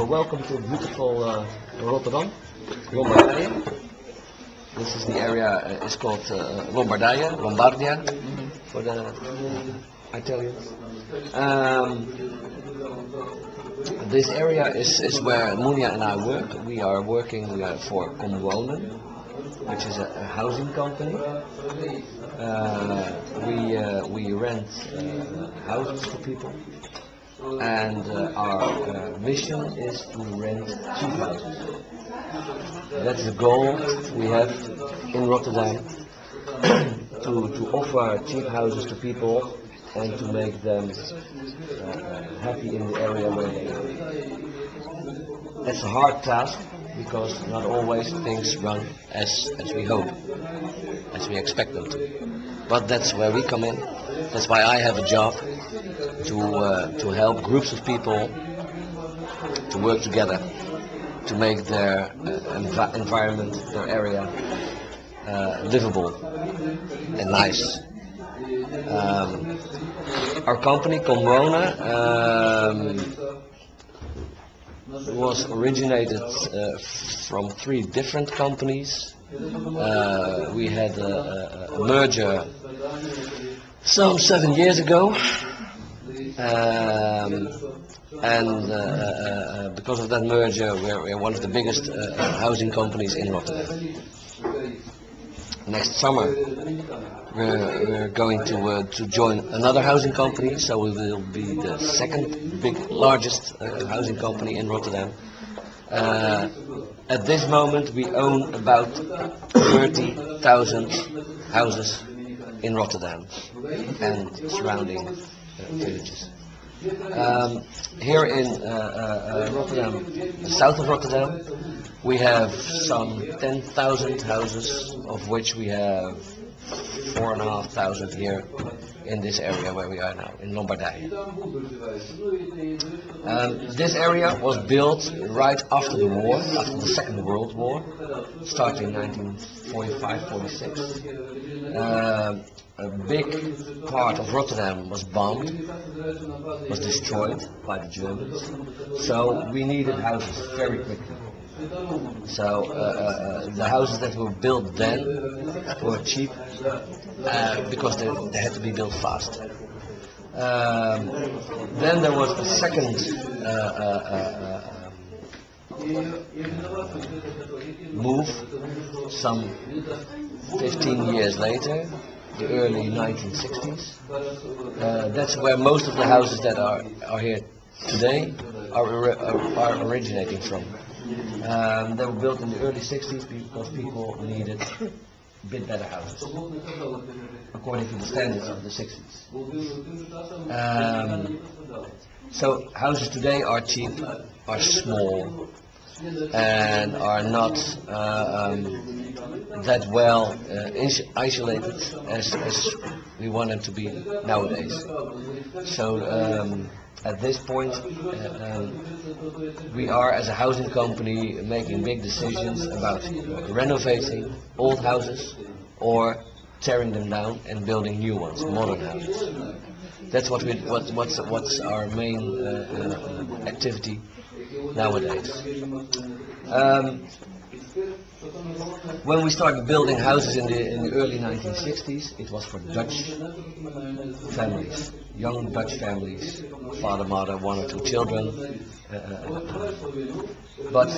welcome to beautiful Rotterdam, Lombardia. This is the area, it's called Lombardia for the Italians. This area is where Munia and I work. We are working for wonen, which is a housing company. We rent houses for people, and our mission is to rent cheap houses. That's the goal we have in Rotterdam, to offer cheap houses to people and to make them happy in the area where they live. It's a hard task because not always things run as we hope, as we expect them to. But that's where we come in. That's why I have a job to help groups of people to work together to make their environment, their area livable and nice. Our company, wonen, was originated from 3 different companies. We had a merger some 7 years ago, and because of that merger, we're one of the biggest housing companies in Rotterdam. Next summer, we're going to join another housing company, so we will be the second largest housing company in Rotterdam. At this moment, we own about 30,000 houses in Rotterdam and surrounding villages. Here in Rotterdam, the south of Rotterdam, we have some 10,000 houses, of which we have 4,500 here in this area where we are now, in Lombardia. This area was built right after the war, after the Second World War, starting in 1945-46. A big part of Rotterdam was bombed, was destroyed by the Germans, so we needed houses very quickly. So the houses that were built then were cheap because they had to be built fast. Then there was a second move, some 15 years later, the early 1960s. That's where most of the houses that are here today are originating from. They were built in the early 60s because people needed a bit better houses, according to the standards of the 60s. So houses today are cheap, are small, and are not that well isolated as we want them to be nowadays. So at this point, we are, as a housing company, making big decisions about renovating old houses or tearing them down and building new ones, modern houses. That's what's our main activity nowadays. When we started building houses in the early 1960s, it was for Dutch families, young Dutch families, father, mother, 1 or 2 children. But